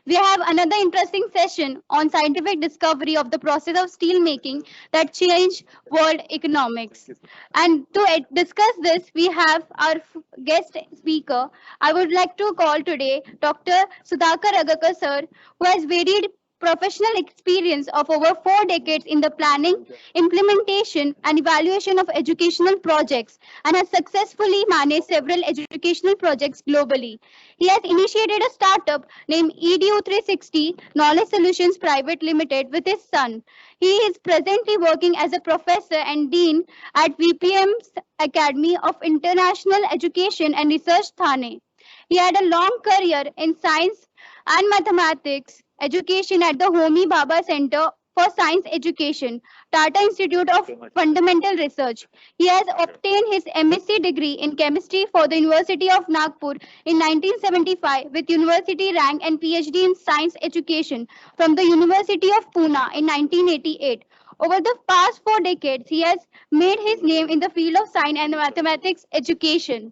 We have another interesting session on scientific discovery of the process of steel making that changed world economics. And to discuss this, we have our guest speaker. I would like to call today Dr. Sudhakar Agarkar sir, who has varied professional experience of over 4 decades in the planning, implementation, and evaluation of educational projects and has successfully managed several educational projects globally. He has initiated a startup named EDU360 Knowledge Solutions Private Limited with his son. He is presently working as a professor and dean at VPM's Academy of International Education and Research, Thane. He had a long career in science and mathematics education at the Homi Bhabha Center for Science Education, Tata Institute of Fundamental Research. He has obtained his MSc degree in chemistry for the University of Nagpur in 1975 with university rank and PhD in science education from the University of Pune in 1988. Over the past 4 decades, he has made his name in the field of science and mathematics education.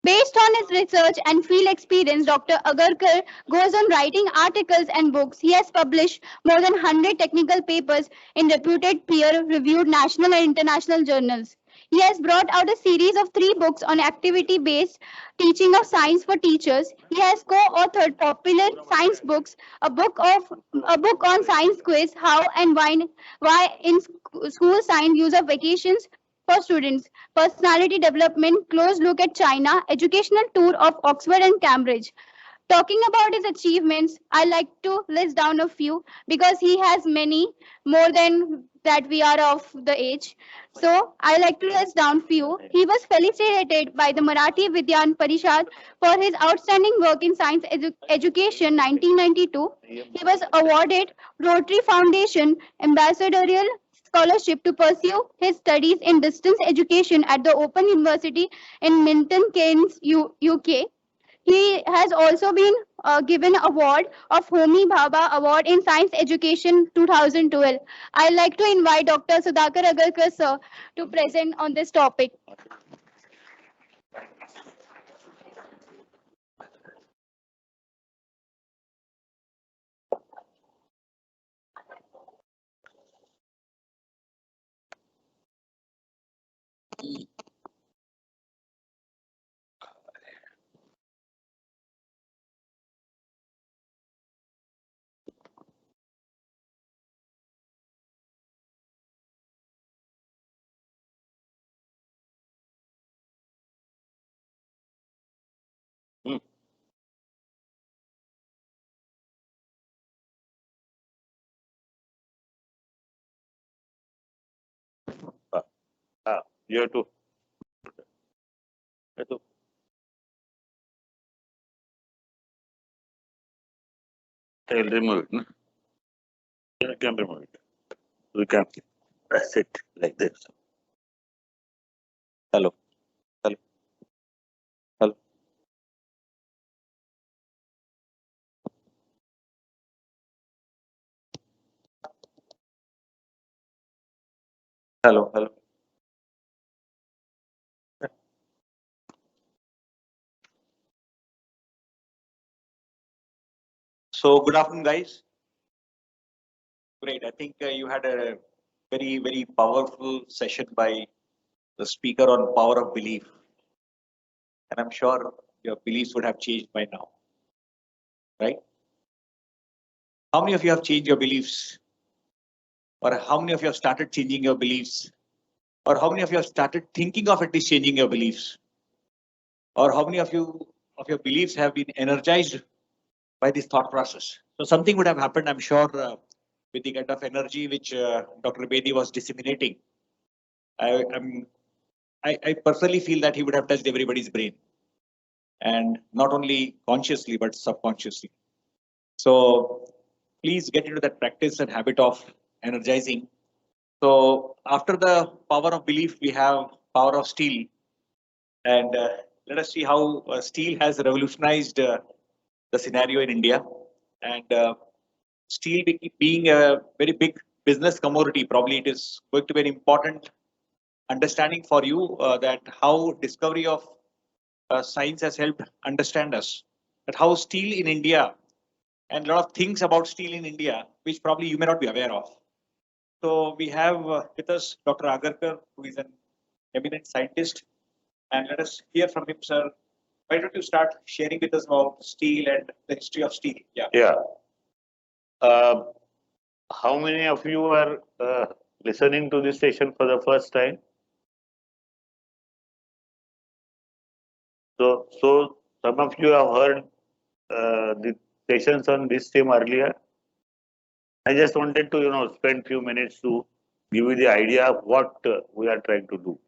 Based on his research and field experience, Dr. Agarkar goes on writing articles and books. He has published more than 100 technical papers in reputed peer-reviewed national and international journals. He has brought out a series of 3 books on activity-based teaching of science for teachers. He has co-authored popular science books, a book on science quiz, how and why in school science use of vacations for students, personality development, close look at China, educational tour of Oxford and Cambridge. Talking about his achievements, I like to list down a few because he has many more than that we are of the age. So I like to list down few. He was felicitated by the Marathi Vidyan Parishad for his outstanding work in science education 1992. He was awarded Rotary Foundation Ambassadorial Scholarship to pursue his studies in distance education at the Open University in Milton Keynes, UK. He has also been given award of Homi Bhabha Award in Science Education 2012. I'd like to invite Dr. Sudhakar Agarkar sir to present on this topic. Hmm. Ah, you have to. You have to. I'll remove it. No? I can remove it. We can press it like this. Hello. Hello. Hello. Hello. Hello. So, good afternoon, guys. Great. I think you had a very, very powerful session by the speaker on power of belief. And I'm sure your beliefs would have changed by now, right? How many of you have changed your beliefs? Or how many of you have started changing your beliefs? Or how many of you have started thinking of at least changing your beliefs? Or how many of you of your beliefs have been energized by this thought process? So something would have happened, I'm sure, with the kind of energy which Dr. Bedi was disseminating. I, I'm, I personally feel that he would have touched everybody's brain, and not only consciously but subconsciously. So please get into that practice and habit of energizing. So after the power of belief, we have power of steel, and let us see how steel has revolutionized the scenario in India. And steel being a very big business commodity, probably it is going to be an important understanding for you that how discovery of science has helped understand us. That how steel in India and a lot of things about steel in India, which probably you may not be aware of. So we have with us Dr. Agarkar, who is an eminent scientist, and let us hear from him, sir. Why don't you start sharing with us about steel and the history of steel? Yeah. Yeah. Uh, how many of you are listening to this session for the first time? So some of you have heard the sessions on this theme earlier. I just wanted to, spend few minutes to give you the idea of what we are trying to do.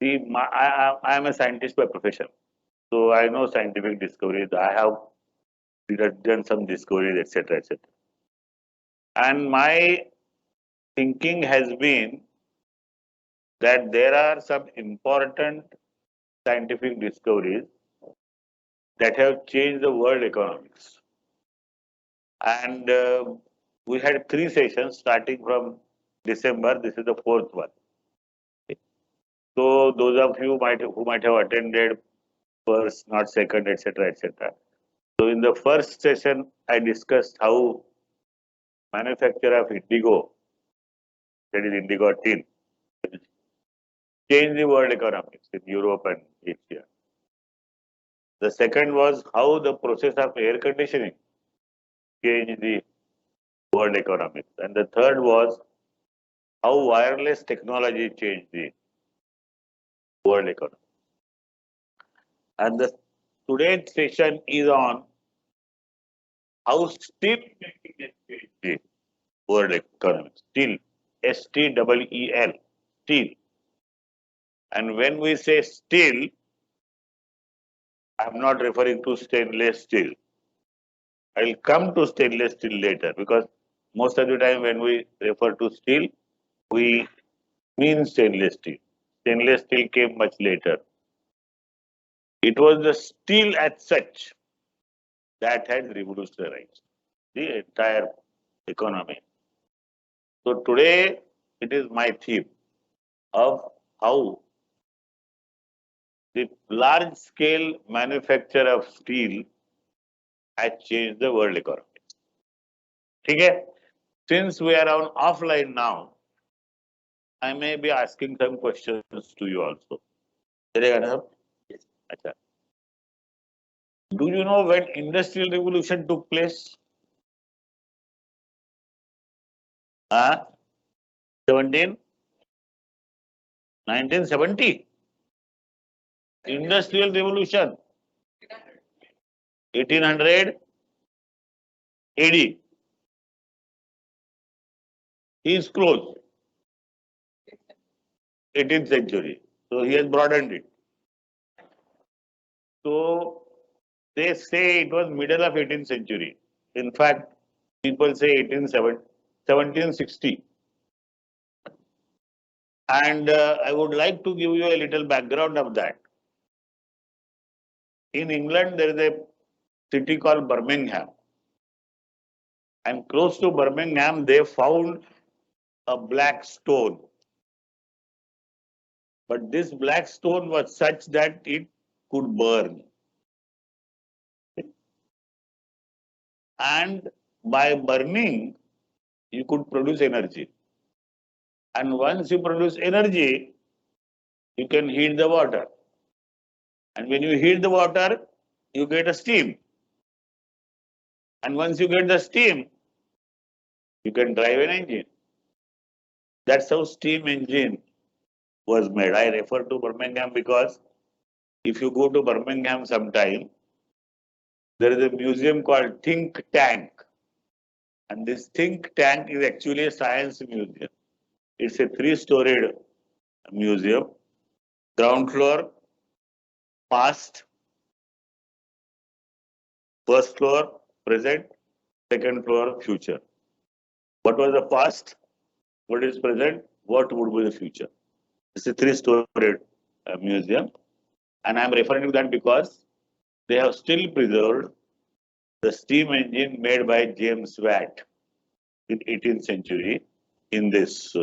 See, I am a scientist by profession, so I know scientific discoveries. I have done some discoveries, etc., etc. And my thinking has been that there are some important scientific discoveries that have changed the world economics. And we had 3 sessions starting from December. This is the 4th one. So those of you who might have attended first, not second, etc., etc. So in the first session, I discussed how manufacture of indigo, that is indigo tin, changed the world economics in Europe and Asia. The second was how the process of air conditioning changed the world economics. And the third was how wireless technology changed the world economy. And the today's session is on how steel making has changed the world economy. Steel, S-T-E-E-L, steel. And when we say steel, I'm not referring to stainless steel. I'll come to stainless steel later because most of the time when we refer to steel, we mean stainless steel. Stainless steel came much later. It was the steel as such that had revolutionized the entire economy. So today it is my theme of how the large scale manufacture of steel has changed the world economy. Okay? Since we are on offline now, I may be asking some questions to you also. Yes. Achha. Do you know when industrial revolution took place? 17? 1970? Industrial revolution? 1800 AD. He is close. 18th century. So he has broadened it. So they say it was middle of 18th century. In fact, people say 1760. And I would like to give you a little background of that. In England, there is a city called Birmingham. And close to Birmingham, they found a black stone. But this black stone was such that it could burn. And by burning, you could produce energy. And once you produce energy, you can heat the water. And when you heat the water, you get a steam. And once you get the steam, you can drive an engine. That's how steam engine was made. I refer to Birmingham because if you go to Birmingham sometime, there is a museum called Think Tank. And this Think Tank is actually a science museum. It's a 3-storied museum. Ground floor, past, first floor, present, second floor, future. What was the past? What is present? What would be the future? It's a 3-storied museum. And I'm referring to that because they have still preserved the steam engine made by James Watt in 18th century in this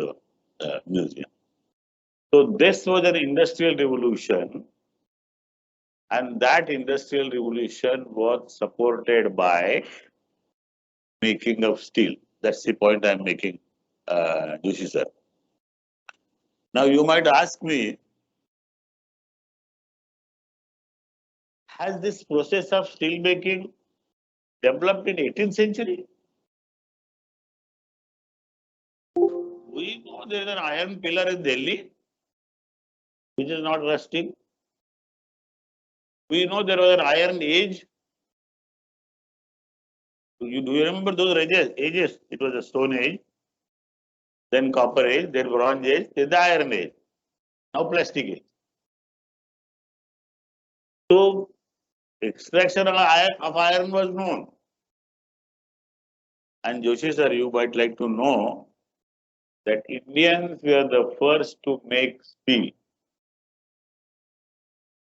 museum. So this was an industrial revolution And that industrial revolution was supported by making of steel. That's the point I'm making, Joshi sir. Now you might ask me, has this process of steel making developed in 18th century? We know there is an iron pillar in Delhi, which is not rusting. We know there was an iron age. Do you remember those ages? It was a stone age, then copper age, then bronze age, then the iron age. Now plastic age. So extraction of iron was known. And Joshi sir, you might like to know that Indians were the first to make steel.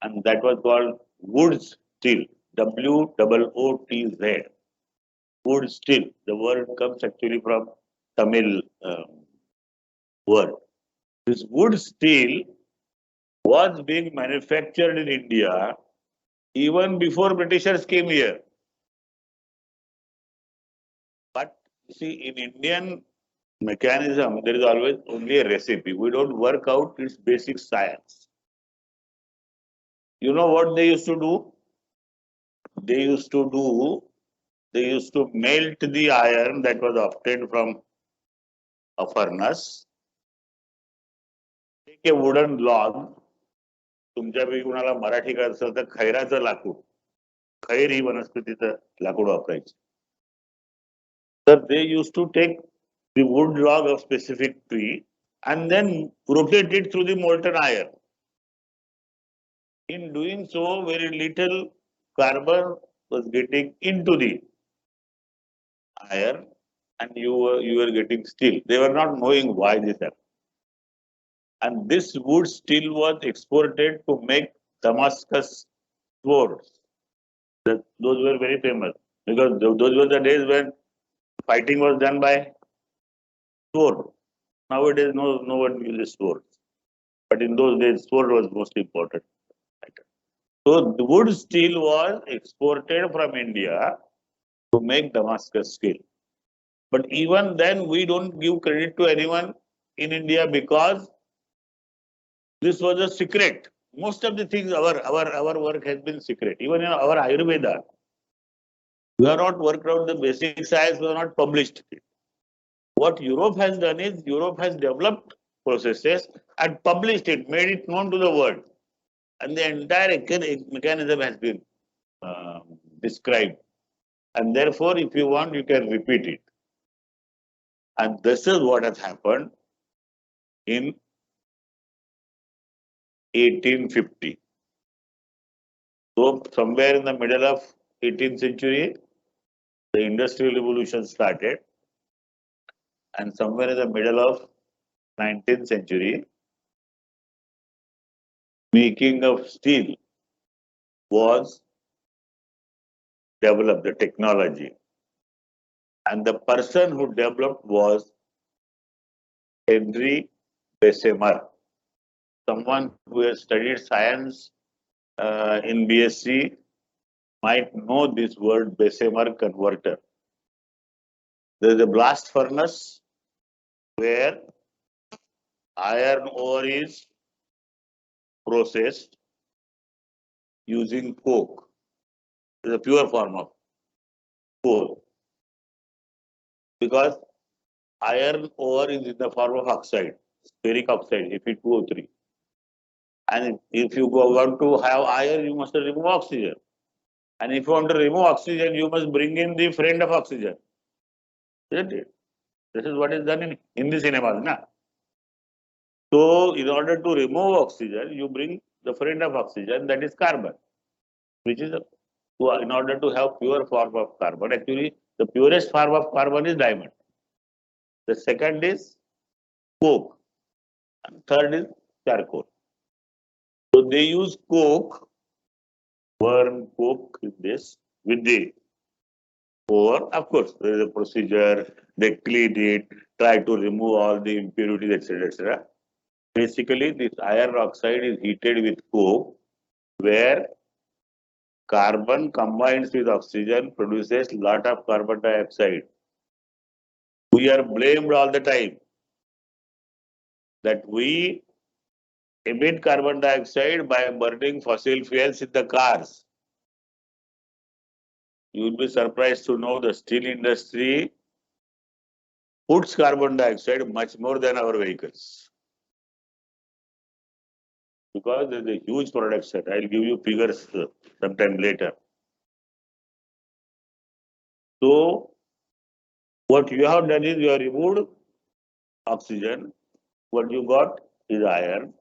And that was called wood steel. WOOTZ. Wood steel. The word comes actually from Tamil word. This wood steel was being manufactured in India even before Britishers came here. But see, in Indian mechanism, there is always only a recipe. We don't work out its basic science. You know what they used to do? They used to melt the iron that was obtained from a furnace, take a wooden log. तुमच्यापैकी कुणाला मराठी कळत असेल तर खैराचं लाकूड, खैर ही वनस्पतीचं लाकूड वापरायचं. तर they used to take the wood log of specific tree and then rotate it through the molten iron. In doing so, very little carbon was getting into the iron and you were getting steel. They were not knowing why this happened. And this wood steel was exported to make Damascus swords. Those were very famous because those were the days when fighting was done by sword. Nowadays, no one uses swords. But in those days, sword was most important. So the wood steel was exported from India to make Damascus steel. But even then, we don't give credit to anyone in India because this was a secret. Most of the things, our work has been secret. Even in our Ayurveda, we have not worked out the basic science, we have not published it. What Europe has done is, Europe has developed processes and published it, made it known to the world. And the entire mechanism has been described. And therefore, if you want, you can repeat it. And this is what has happened in 1850. So somewhere in the middle of 18th century, the industrial revolution started. And somewhere in the middle of 19th century, making of steel was developed, the technology. And the person who developed was Henry Bessemer, someone who has studied science in BSc might know this word Bessemer Converter. There is a blast furnace where iron ore is processed using coke. It is a pure form of coal. Because iron ore is in the form of oxide, ferric oxide, Fe2O3. And if you want to have iron, you must remove oxygen. And if you want to remove oxygen, you must bring in the friend of oxygen. Isn't it? This is what is done in Hindi cinemas. Na? So, in order to remove oxygen, you bring the friend of oxygen, that is carbon, which is in order to have pure form of carbon. Actually, the purest form of carbon is diamond. The second is coke, and third is charcoal. So they use coke, burn coke with this, with the ore. Of course, there is a procedure. They clean it, try to remove all the impurities, etc., etc. Basically, this iron oxide is heated with coke, where carbon combines with oxygen, produces lot of carbon dioxide. We are blamed all the time that we emit carbon dioxide by burning fossil fuels in the cars. You will be surprised to know the steel industry puts carbon dioxide much more than our vehicles. Because there is a huge production. I'll give you figures sometime later. So, what you have done is you have removed oxygen. What you got is iron,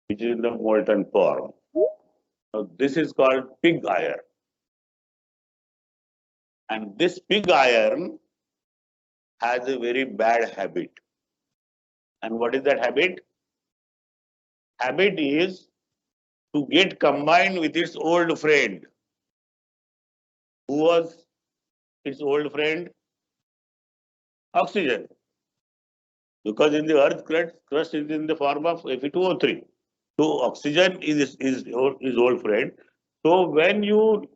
which is in the molten form. Now, this is called pig iron. And this pig iron has a very bad habit. And what is that habit? Habit is to get combined with its old friend. Who was its old friend? Oxygen. Because in the earth crust is in the form of Fe2O3. So oxygen is old friend. So when you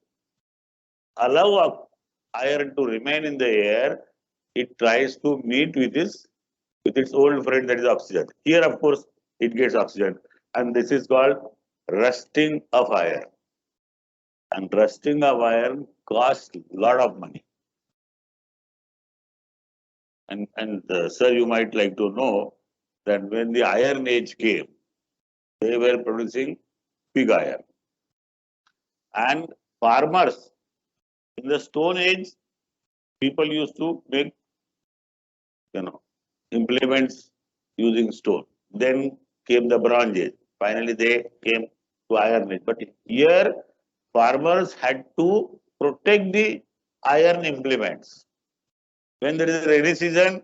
allow iron to remain in the air, it tries to meet with its old friend, that is oxygen. Here, of course, it gets oxygen, and this is called rusting of iron. And rusting of iron costs a lot of money. And sir, you might like to know that when the Iron Age came, they were producing pig iron. And farmers in the Stone Age, people used to make, implements using stone. Then came the Bronze Age. Finally, they came to Iron Age. But here, farmers had to protect the iron implements. When there is a rainy season,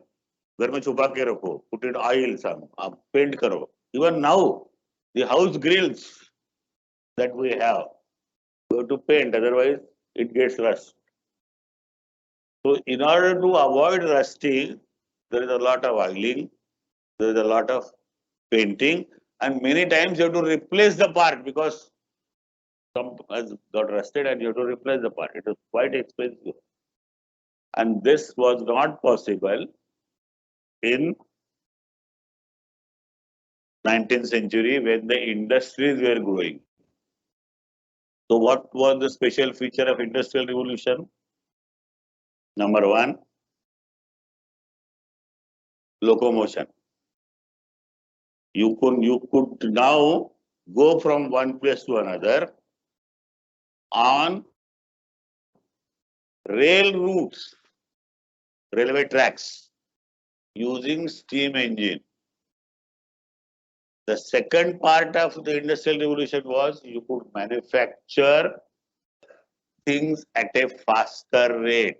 घर में छुपा के रखो, put it oil some, आप paint करो. Even now, the house grills that we have, to paint, otherwise it gets rust. So in order to avoid rusting, there is a lot of oiling, there is a lot of painting, and many times you have to replace the part because some has got rusted and you have to replace the part. It is quite expensive. And this was not possible in 19th century when the industries were growing. So what was the special feature of industrial revolution? Number one, locomotion. You could now go from one place to another on rail routes, railway tracks, using steam engine. The second part of the industrial revolution was you could manufacture things at a faster rate.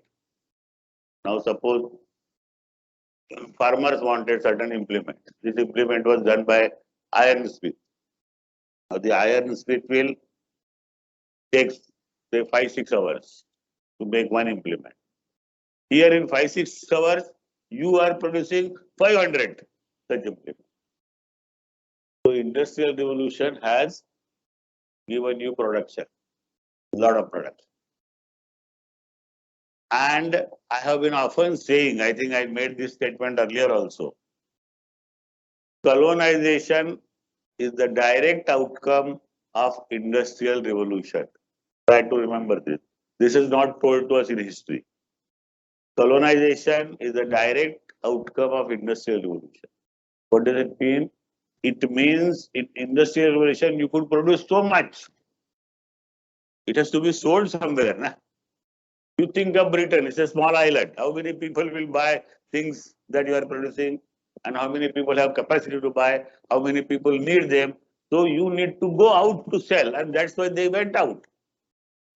Now suppose farmers wanted certain implement. This implement was done by iron smith. Now the iron smith will take say 5-6 hours to make one implement. Here in 5-6 hours, you are producing 500 such implements. So industrial revolution has given you production, a lot of production. And I have been often saying, I think I made this statement earlier also, colonization is the direct outcome of industrial revolution. Try to remember this. This is not told to us in history. Colonization is the direct outcome of industrial revolution. What does it mean? It means in industrial revolution, you could produce so much. It has to be sold somewhere. Na? You think of Britain, it's a small island. How many people will buy things that you are producing? And how many people have capacity to buy? How many people need them? So you need to go out to sell. And that's why they went out.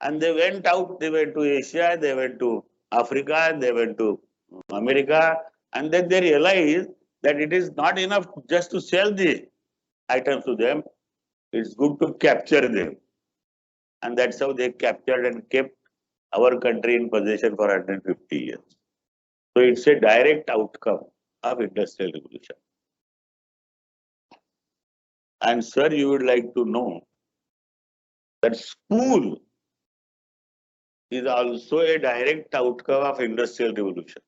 And they went out, they went to Asia, they went to Africa, they went to America. And then they realized that it is not enough just to sell the items to them. It's good to capture them. And that's how they captured and kept our country in possession for 150 years. So it's a direct outcome of industrial revolution. And sir, you would like to know that spool is also a direct outcome of industrial revolution.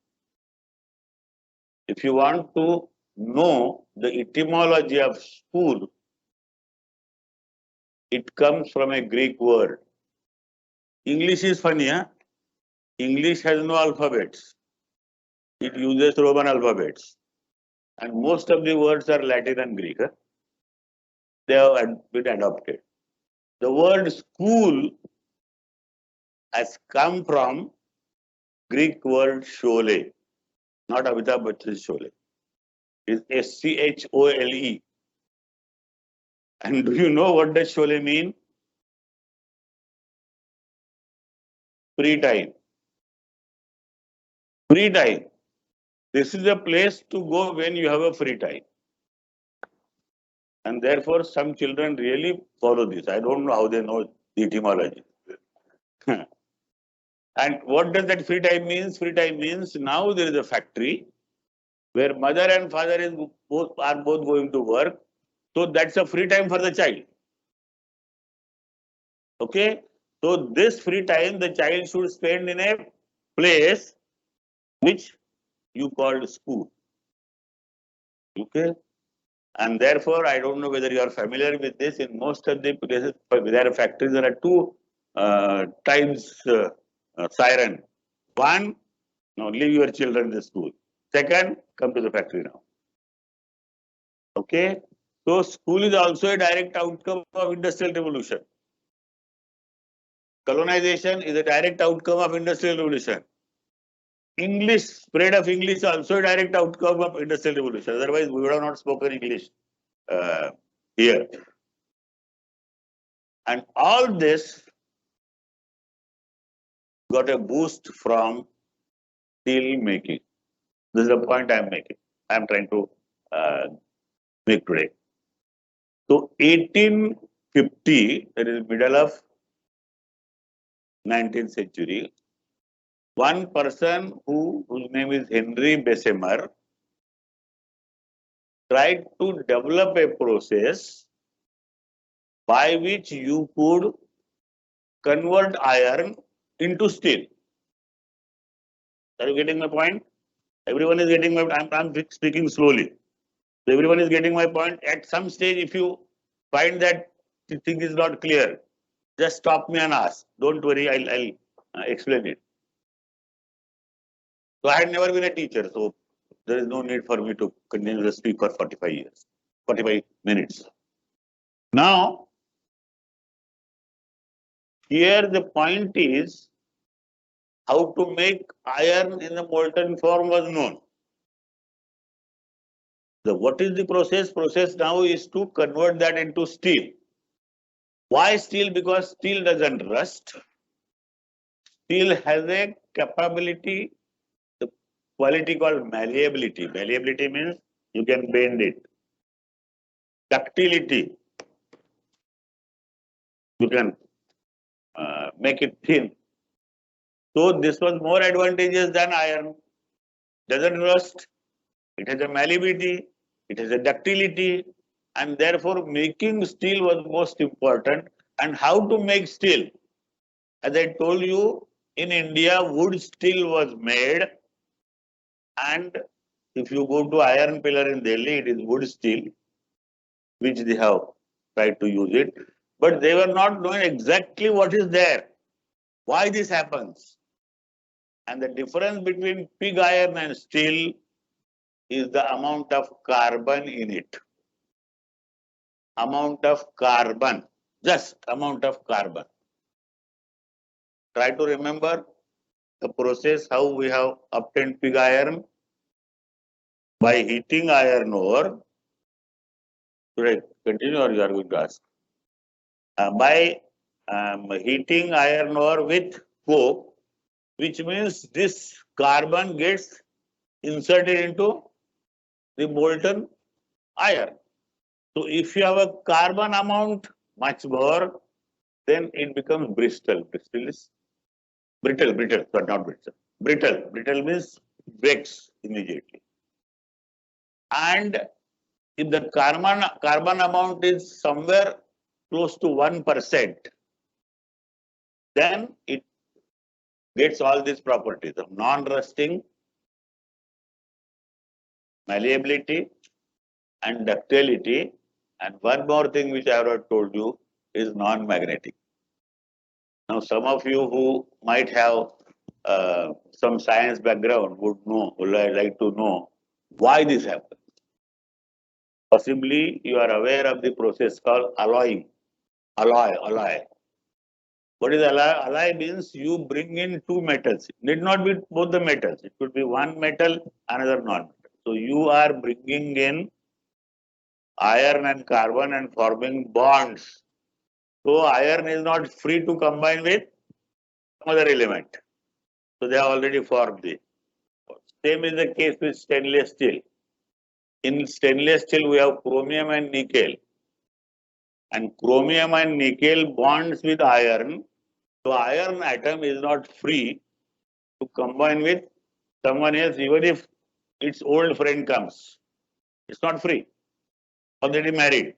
If you want to know the etymology of spool, it comes from a Greek word. English is funny, huh? English has no alphabets. It uses Roman alphabets. And most of the words are Latin and Greek. Huh? They have been adopted. The word school has come from Greek word shole, not Amitabh Bachchan's Sholay. It's Schole. And do you know what does Sholay mean? Free time. Free time. This is a place to go when you have a free time. And therefore, some children really follow this. I don't know how they know the etymology. And what does that free time means? Free time means now there is a factory where mother and father are both going to work. So that's a free time for the child. Okay. So this free time the child should spend in a place which you called school. Okay. And therefore, I don't know whether you are familiar with this. In most of the places, there are factories, there are two times siren. One, no, leave your children in the school. Second, come to the factory now. Okay. So school is also a direct outcome of industrial revolution. Colonization is a direct outcome of industrial revolution. English, spread of English is also a direct outcome of industrial revolution. Otherwise, we would have not spoken English here. And all this got a boost from steel making. This is the point I am making. I am trying to make today. So 1850, that is middle of 19th century, one person whose name is Henry Bessemer tried to develop a process by which you could convert iron into steel. Are you getting my point? Everyone is getting my point. I'm speaking slowly. So everyone is getting my point. At some stage, if you find that the thing is not clear, just stop me and ask. Don't worry, I'll explain it. So I had never been a teacher, so there is no need for me to continue to speak for 45 years, 45 minutes. Now, here the point is how to make iron in the molten form was known. So what is the process? Process now is to convert that into steel. Why steel? Because steel doesn't rust. Steel has a capability, the quality called malleability. Malleability means you can bend it. Ductility, you can make it thin. So this was more advantageous than iron. Doesn't rust. It has a malleability. It has a ductility. And therefore making steel was most important. And how to make steel? As I told you, in India, wood steel was made. And if you go to iron pillar in Delhi, it is wood steel, which they have tried to use it. But they were not knowing exactly what is there, why this happens. And the difference between pig iron and steel is the amount of carbon in it. Amount of carbon, just amount of carbon. Try to remember the process how we have obtained pig iron by heating iron ore. Should I continue or you are going to ask? By heating iron ore with coke, which means this carbon gets inserted into the molten iron. So if you have a carbon amount much more, then it becomes brittle. Brittle is brittle, but not brittle. Brittle. Brittle means breaks immediately. And if the carbon amount is somewhere close to 1%, then it gets all these properties of non-rusting, malleability, and ductility. And one more thing which I have not told you is non-magnetic. Now, some of you who might have some science background would like to know why this happens. Possibly you are aware of the process called alloying. Alloy. What is alloy? Alloy means you bring in two metals. It need not be both the metals. It could be one metal, another non-metal. So you are bringing in iron and carbon and forming bonds. So iron is not free to combine with some other element. So they have already formed the. Same is the case with stainless steel. In stainless steel, we have chromium and nickel. And chromium and nickel bonds with iron. So iron atom is not free to combine with someone else, even if its old friend comes. It's not free. Already married.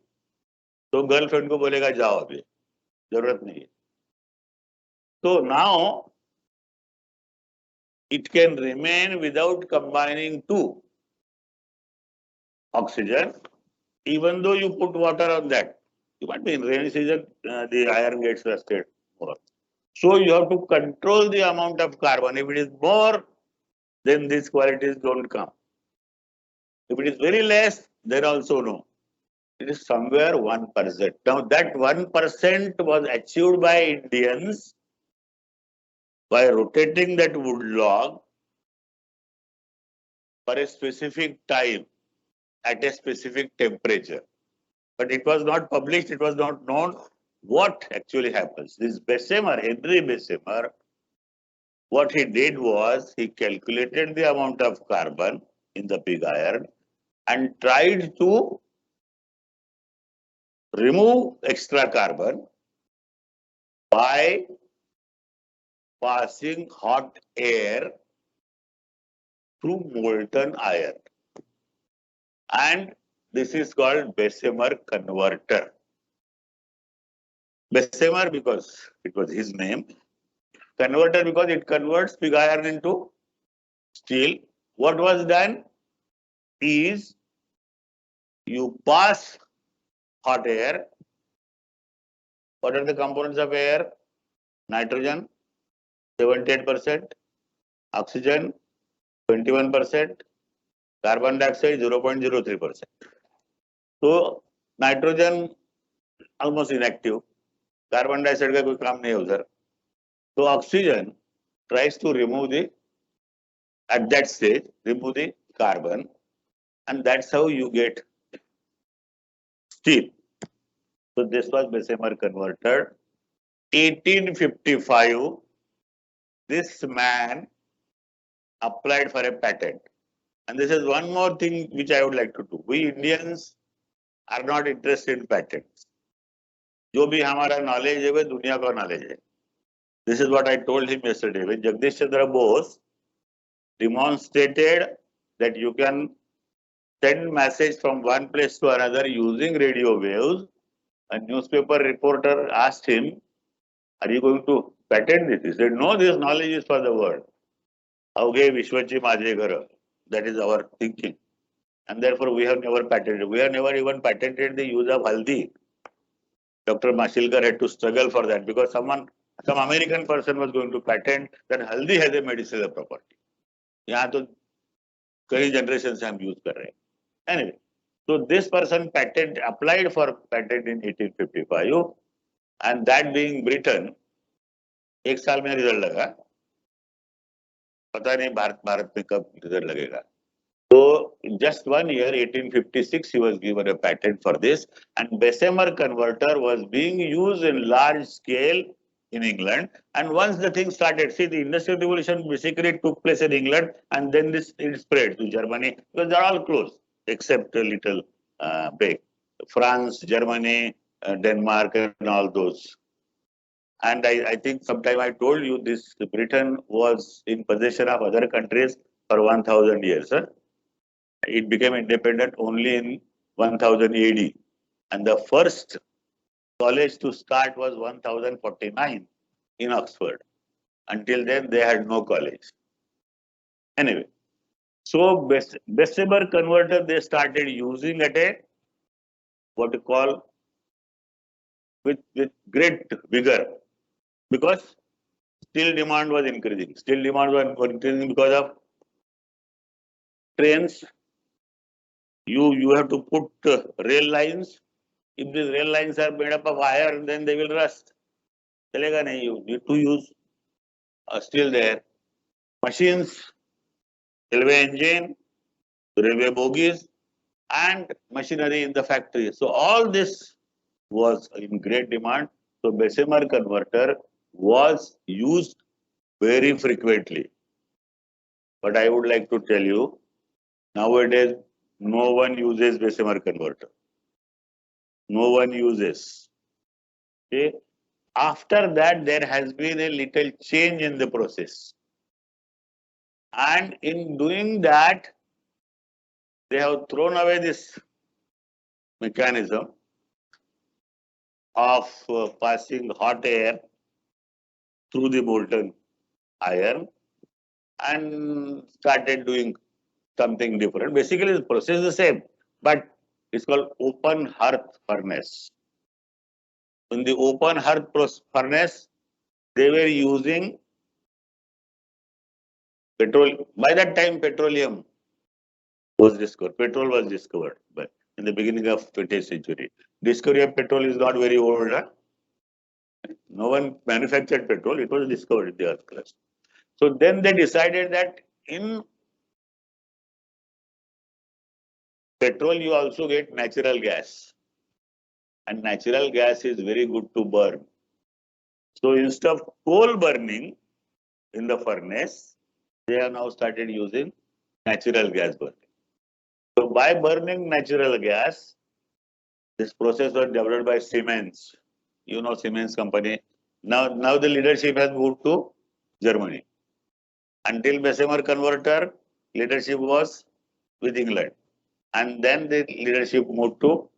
So girlfriend को बोलेगा जाओ अभी, जरूरत नहीं है. So now it can remain without combining two oxygen, even though you put water on that. You might be in rainy season, the iron gets rusted more. So you have to control the amount of carbon. If it is more, then these qualities don't come. If it is very less, then also no. It is somewhere 1%. Now that 1% was achieved by Indians by rotating that wood log for a specific time at a specific temperature. But it was not published, it was not known what actually happens. This Bessemer, Henry Bessemer, what he did was he calculated the amount of carbon in the pig iron and tried to remove extra carbon by passing hot air through molten iron. And this is called Bessemer Converter. Bessemer because it was his name. Converter because it converts pig iron into steel. What was done is you pass hot air. What are the components of air? Nitrogen, 78%, oxygen, 21%, carbon dioxide, 0.03%. So, nitrogen almost inactive. Carbon dioxide का कोई काम नहीं है उधर. So, oxygen tries to remove the, at that stage, remove the carbon, and that's how you get steel. So, this was Bessemer Converter. 1855, this man applied for a patent. And this is one more thing which I would like to do. We Indians are not interested in patents. जो भी हमारा knowledge है वो दुनिया का knowledge है. This is what I told him yesterday. When Jagdish Chandra Bose demonstrated that you can send message from one place to another using radio waves, a newspaper reporter asked him, "Are you going to patent this?" He said, "No, this knowledge is for the world. Avge Vishwachi Majhe Ghara." That is our thinking. And therefore, we have never patented. We have never even patented the use of haldi. Dr. Mashilkar had to struggle for that because some American person was going to patent that haldi has a medicinal property. यहाँ तो कई generation से हम use कर रहे हैं. Anyway, so this person applied for patent in 1855, and that being Britain, एक साल में रिजल्ट लगा. पता नहीं भारत में कब रिजल्ट लगेगा. So in just 1 year, 1856, he was given a patent for this, and Bessemer Converter was being used in large scale in England. And once the thing started, see, the Industrial Revolution basically took place in England, and then it spread to Germany because they're all close except a little big. France, Germany, Denmark, and all those. And I think sometime I told you this: Britain was in possession of other countries for 1,000 years. It became independent only in 1000 AD, and the first college to start was 1049 in Oxford, Until then, they had no college. Anyway, so Bessemer Converter they started using at a what you call with great vigor, because steel demand was increasing. Steel demand was increasing because of trains. You have to put rail lines. If these rail lines are made up of iron, then they will rust. Chalega nahi, you need to use steel there. Machines, railway engine, railway bogies, and machinery in the factory. So all this was in great demand. So Bessemer converter was used very frequently. But I would like to tell you, nowadays no one uses Bessemer converter. No one uses. Okay. After that, there has been a little change in the process. And in doing that, they have thrown away this mechanism of passing hot air through the molten iron and started doing something different. Basically, the process is the same, but it's called open hearth furnace. In the open hearth furnace, they were using petrol. By that time, petroleum was discovered. Petrol was discovered in the beginning of 20th century. Discovery of petrol is not very old. Huh? No one manufactured petrol. It was discovered in the earth crust. So then they decided that in petrol, you also get natural gas. And natural gas is very good to burn. So instead of coal burning in the furnace, they have now started using natural gas burning. So by burning natural gas, this process was developed by Siemens. You know Siemens company. Now the leadership has moved to Germany. Until Bessemer converter, leadership was with England. And then the leadership moved to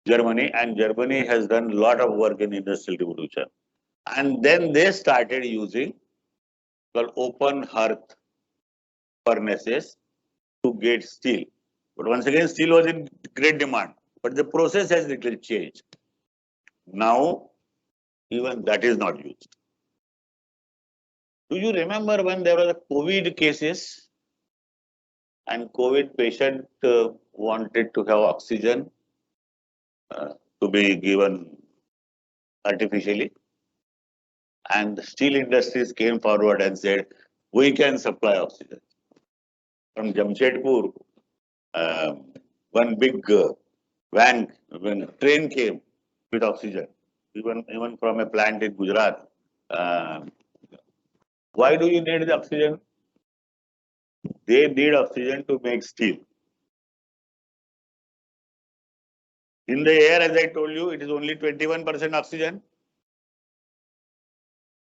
Germany, and Germany has done a lot of work in industrial revolution. And then they started using called open hearth furnaces to get steel. But once again, steel was in great demand, but the process has little changed. Now, even that is not used. Do you remember when there were COVID cases and COVID patient wanted to have oxygen to be given artificially? And the steel industries came forward and said, we can supply oxygen. From Jamshedpur, one big van, when a train came with oxygen, even from a plant in Gujarat. Why do you need the oxygen? They need oxygen to make steel. In the air, as I told you, it is only 21% oxygen.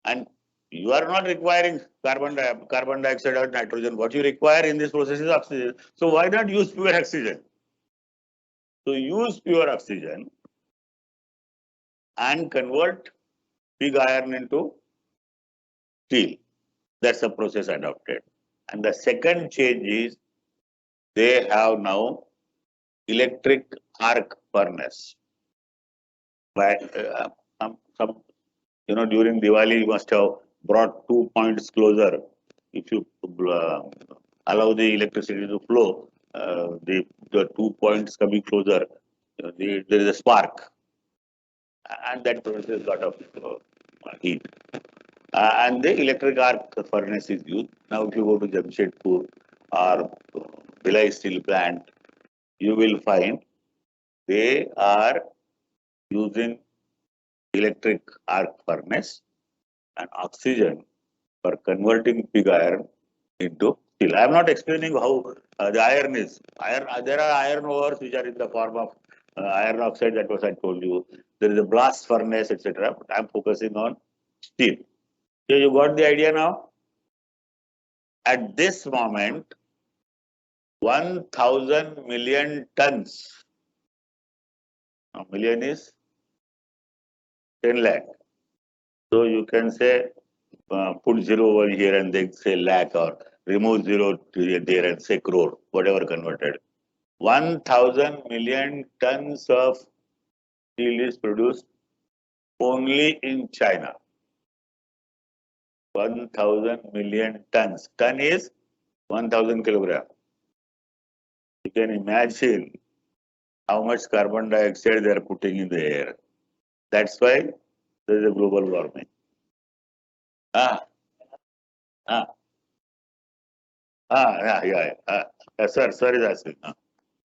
And you are not requiring carbon dioxide or nitrogen. What you require in this process is oxygen. So why not use pure oxygen? So use pure oxygen and convert pig iron into steel. That's the process adopted. And the second change is they have now electric arc furnace. But during Diwali, you must have brought 2 points closer. If you allow the electricity to flow, the 2 points coming closer, there is a spark, and that produces a lot of heat. And the electric arc furnace is used. Now, if you go to Jamshedpur or Bhilai steel plant, you will find they are using electric arc furnace and oxygen for converting pig iron into steel. I am not explaining how the iron is. There are iron ores which are in the form of iron oxide, that was I told you. There is a blast furnace, etc. But I am focusing on steel. So you got the idea now? At this moment, 1,000 million tons. Now, million is 10 lakh. So you can say put zero over here and then say lakh, or remove zero there and say crore, whatever converted. 1,000 million tons of steel is produced only in China. 1,000 million tons. Ton is 1,000 kilogram. You can imagine how much carbon dioxide they are putting in the air. That's why there is a global warming. Ah, ah, sir is asking.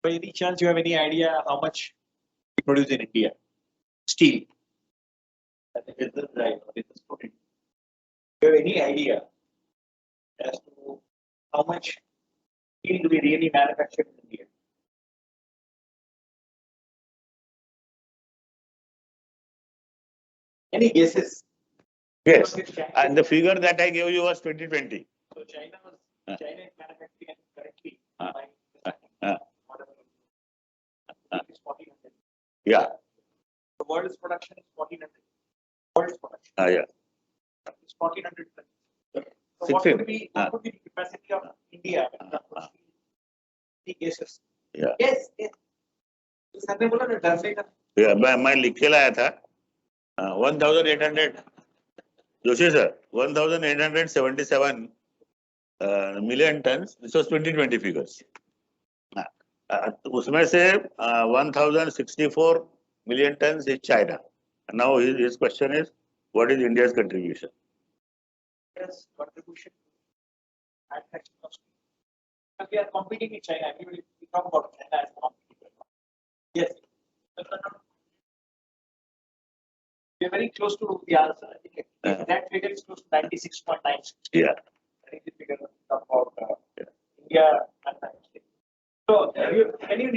By any chance, you have any idea how much we produce in India? Steel. Is this right? Or is this correct? Do you have any idea as to how much steel do we really manufacture in India? Any guesses? Yes, and the figure that I gave you was 2020. So China is manufacturing currently Uh, by uh, whatever uh. is 1,400. Yeah, The world's production is 1,400. World's production yeah. is 1,400 tons. So 16. what would be the capacity of India when it comes to steel? Any guesses? Yeah. Yes, yes. तो sir ने बोला ना डर से Yeah, मैं लिख के लाया था 1,800. Joshi sir, 1,877 million tons. This was 2020 figures. उसमें से 1,064 million tons is China. Now his question is, what is India's contribution? Yes, contribution to manufacturing of steel. But we are competing in China. We talk about China as a competitor. Yes. We are very close to the answer. I think that figure is close to 96.96. Yeah. I think the figure talk about India manufacturing. So can you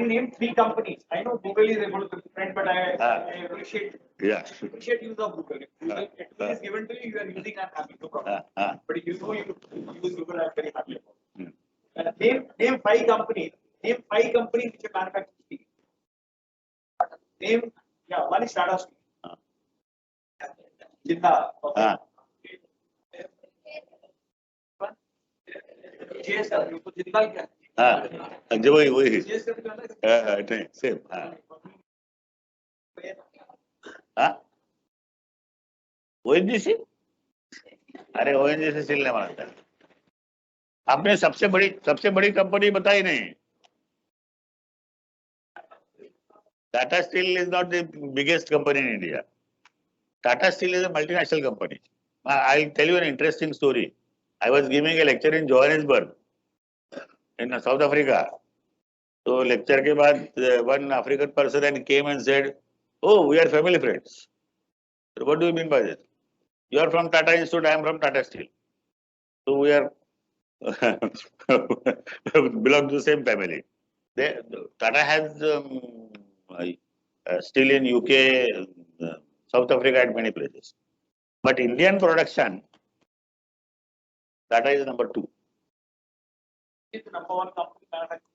name three companies? I know Google is able to print, but I appreciate use of Google. If Google is given to you, you are using. I'm happy to problem. But if you know you use Google, I'm very happy about. Name five companies. Name five companies which are manufacturing steel. Name one is Tata Steel. Jinda. Okay. JSW. तो जिंदा क्या? जो वही नहीं same ONGC. अरे ONGC steel नहीं बनाता. आपने सबसे बड़ी कंपनी बताई नहीं. Tata Steel is not the biggest company in India. Tata Steel is a multinational company. I'll tell you an interesting story. I was giving a lecture in Johannesburg, in South Africa. So lecture के बाद one African person and came and said, "Oh, we are family friends." So what do you mean by this? You are from Tata Institute, I am from Tata Steel. So we are belong to the same family. Tata has steel in UK, South Africa, and many places. But Indian production, Tata is number 2. It's the number one company manufacturing.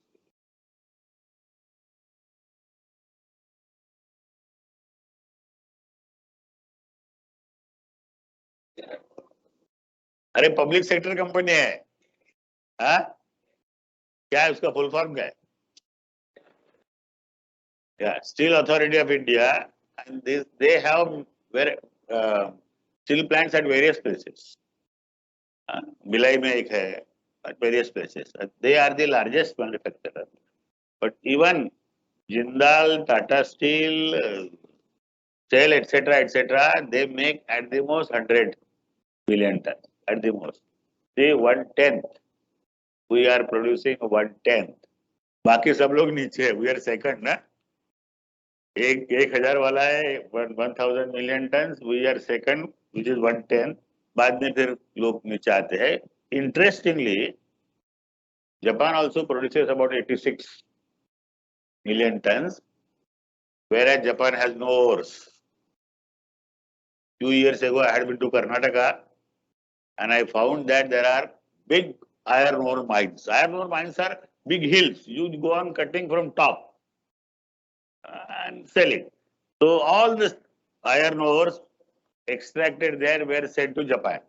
अरे public sector company है. हाँ, क्या है उसका full form क्या है? Steel Authority of India, and they have steel plants at various places. Bhilai में एक है, at various places. They are the largest manufacturer. But even Jindal, Tata Steel, Shell, etc., they make at the most 100 billion tons. At the most. See, 1/10. We are producing 1/10. बाकी सब लोग नीचे है. We are second, ना? एक 1,000 वाला है 1,000 million tons. We are second, which is 1/10. बाद में फिर लोग नीचे आते हैं. Interestingly, Japan also produces about 86 million tons, whereas Japan has no ores. Few years ago, I had been to Karnataka, and I found that there are big iron ore mines. Iron ore mines are big hills. You go on cutting from top and selling. So all this iron ores extracted there were sent to Japan.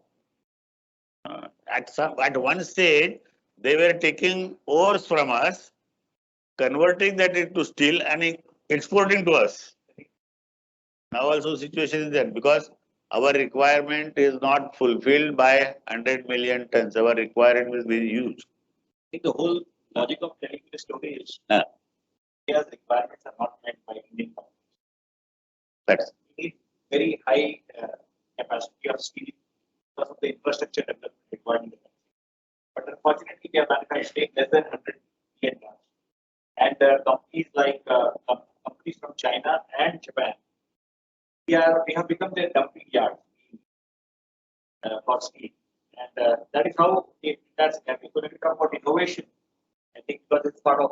At one stage, they were taking ores from us, converting that into steel and exporting to us. Now also situation is that because our requirement is not fulfilled by 100 million tons, our requirement is very huge. I think the whole logic of telling the story is India's requirements are not met by Indian companies. That's We need very high capacity of steel because of the infrastructure development required in the country. But unfortunately, we are manufacturing less than 100 million tons. And companies like companies from China and Japan, we have become their dumping yard for steel. And that is how that's happening. So when we talk about innovation, I think because it's part of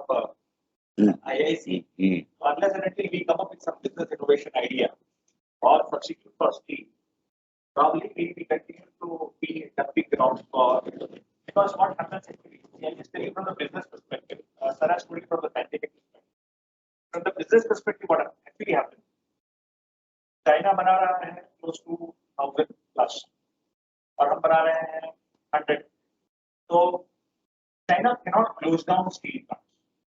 IIC, unless and until we come up with some business innovation idea or substitute for steel, probably we continue to be dumping grounds for, because what happens actually, I'll just tell you from the business perspective, Saraj told you from the scientific perspective. From the business perspective, what actually happens? China बना रहा है close to 1,000 plus, और हम बना रहे हैं 100. So China cannot close down steel plants.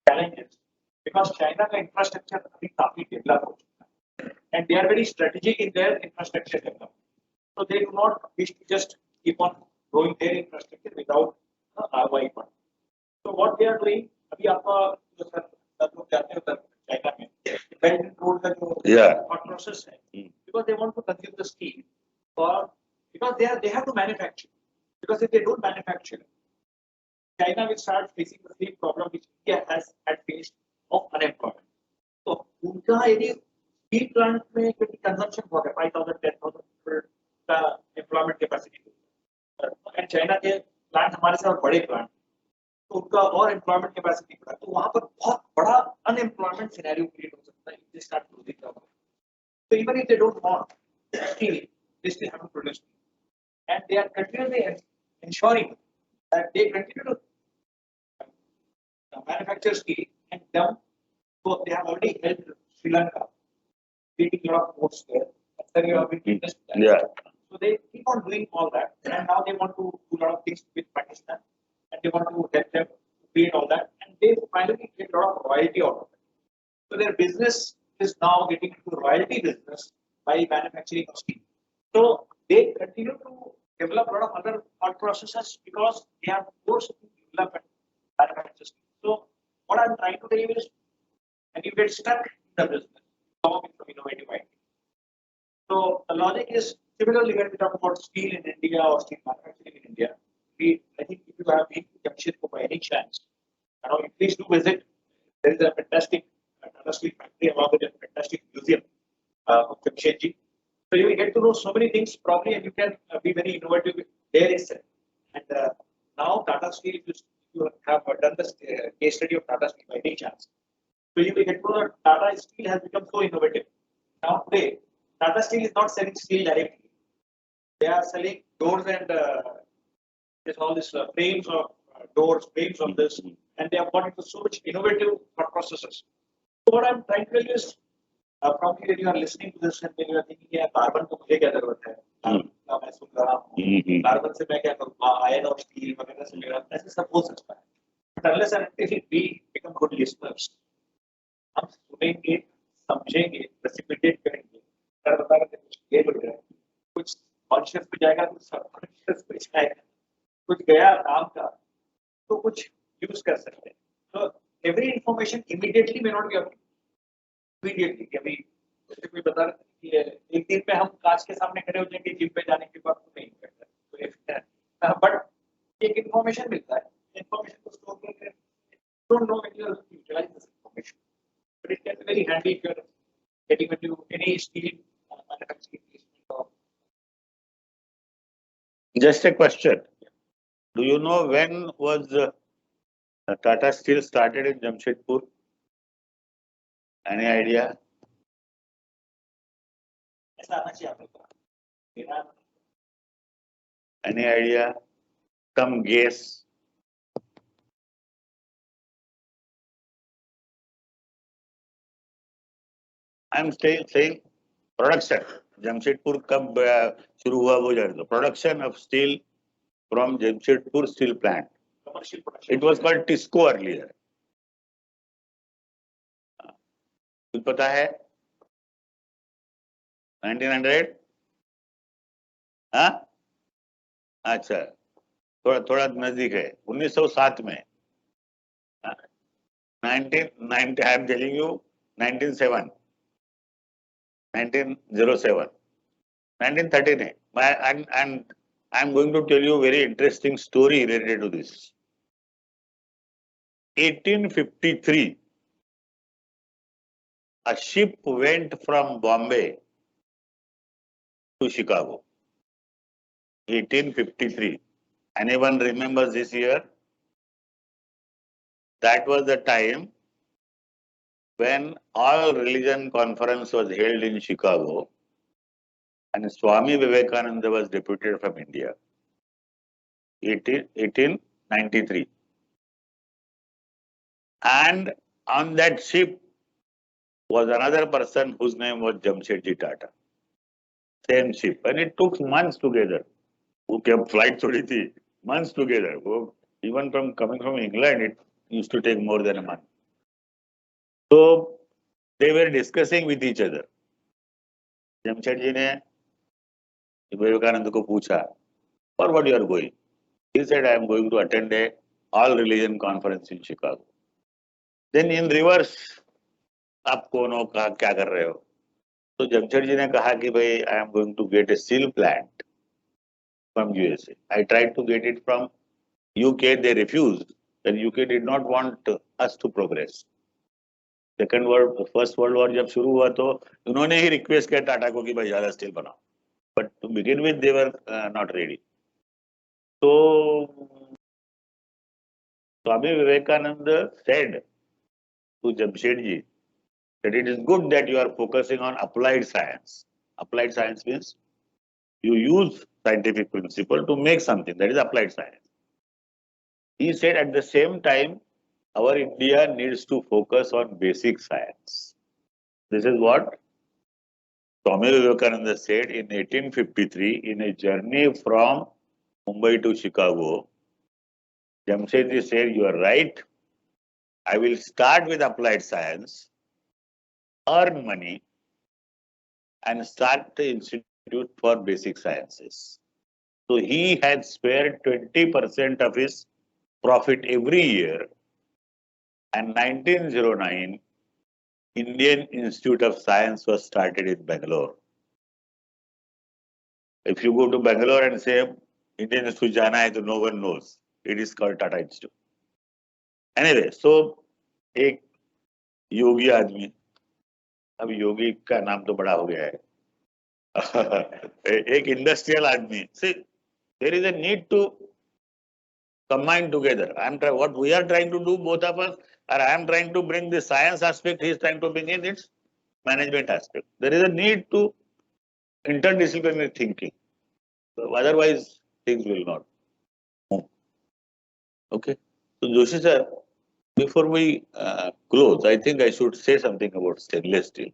Challenges because China का infrastructure अभी काफी develop हो चुका है, and they are very strategic in their infrastructure development. So they do not wish to just keep on growing their infrastructure without ROI fund. So what they are doing, अभी आपका जो sir लोग जाते हैं उधर चाइना में, Belt and Road का जो thought process है, because they want to consume the steel, or because they have to manufacture. Because if they don't manufacture, China will start facing the same problem which India has had faced of unemployment. So उनका यदि steel plant में क्योंकि consumption बहुत है 5,000 10,000 का employment capacity, and China के plant हमारे से और बड़े plant, तो उनका और employment capacity बढ़ा, तो वहाँ पर बहुत बड़ा unemployment scenario create हो सकता है if they start losing jobs. So even if they don't want steel, they still have to produce steel, and they are continuously ensuring that they continue to manufacture steel and dump. So they have already helped Sri Lanka creating a lot of ports there. You have been witnessed that. yeah. So they keep on doing all that, and now they want to do a lot of things with Pakistan, and they want to help them create all that, and they finally get a lot of royalty out of it. So their business is now getting into royalty business by manufacturing of steel. So they continue to develop a lot of other thought processes because they are forced to develop and manufacture steel. So what I'm trying to tell you is, when you get stuck in the business, come up with some innovative ideas. So the logic is similarly when we talk about steel in India or steel manufacturing in India. I think if you have been to Jamshedpur by any chance, please do visit. There is a fantastic Tata Steel factory along with a fantastic museum of Jamshedji. So you will get to know so many things probably, and you can be very innovative there itself. And now Tata Steel, if you have done the case study of Tata Steel by any chance, so you will get to know that Tata Steel has become so innovative. Now today, Tata Steel is not selling steel directly. They are selling doors and there's all this frames of doors, frames of this, and they have got into so much innovative thought processes. So what I'm trying to tell you is, probably when you are listening to this and when you are thinking, yeah, carbon to मुझे क्या जरूरत है? मैं सुन रहा हूँ, carbon से मैं क्या करूँगा? Iron और steel वगैरह से मेरा ऐसे सब हो सकता है. But unless and until we become good listeners, हम सुनेंगे, समझेंगे, precipitate करेंगे, कर बता रहे कुछ ये बढ़ रहा है, कुछ conscious पे जाएगा, कुछ subconscious पे जाएगा, कुछ गया काम का, तो कुछ use कर सकते हैं. So every information immediately may not be available. Immediately, कभी जैसे कोई बता रहा है कि एक दिन पे हम कांच के सामने खड़े हो जाएंगे जिम पे जाने के बाद तो नहीं करता. बट एक information मिलता है, information को store करके don't know when you are utilize this information. But it can be very handy if you are getting into any steel manufacturing. Just a question. Do you know when was Tata Steel started in Jamshedpur? Any idea? ऐसा आना चाहिए आप लोग को. मेरा Any idea? Some guess. I'm saying production. Jamshedpur कब शुरू हुआ वो जान दो. Production of steel from Jamshedpur steel plant. Commercial production. It was called Tisco earlier. कुछ पता है? 1900? हाँ? अच्छा, थोड़ा थोड़ा नजदीक है. 1907 में. 1990, I am telling you, 1907. 1907. 1913 है. And I am going to tell you a very interesting story related to this. 1853, a ship went from Bombay to Chicago. 1853. Anyone remembers this year? That was the time when all religion conference was held in Chicago and Swami Vivekananda was deputed from India. 1893. And on that ship was another person whose name was Jamshedji Tata. Same ship. And it took months together. वो क्या flight थोड़ी थी, months together. वो even from coming from England, it used to take more than a month. So they were discussing with each other. Jamshedji ने विवेकानंद को पूछा, for what you are going? He said, I am going to attend a all religion conference in Chicago. Then in reverse, आप कौन हो, कहा क्या कर रहे हो? तो जमशेदजी ने कहा कि भाई I am going to get a steel plant from USA. I tried to get it from UK, they refused. And UK did not want us to progress. First World War जब शुरू हुआ तो उन्होंने ही रिक्वेस्ट किया टाटा को कि भाई ज्यादा स्टील बनाओ. But to begin with, they were not ready. So Swami Vivekananda said to Jamshedji that it is good that you are focusing on applied science. Applied science means you use scientific principle to make something. That is applied science. He said at the same time, our India needs to focus on basic science. This is what Swami Vivekananda said in 1853 in a journey from Mumbai to Chicago. Jamshedji said, you are right. I will start with applied science, earn money, and start the institute for basic sciences. So he had spared 20% of his profit every year. And 1909, Indian Institute of Science was started in Bangalore. If you go to Bangalore and say, Indian Institute jana hai, to no one knows. It is called Tata Institute. Anyway, so एक योगी आदमी, अब योगी का नाम तो बड़ा हो गया है, एक इंडस्ट्रियल आदमी. See, there is a need to combine together. What we are trying to do, both of us, or I am trying to bring the science aspect, he is trying to bring in its management aspect. There is a need to interdisciplinary thinking. So otherwise, things will not move. Okay. So Joshi sir, before we close, I think I should say something about stainless steel,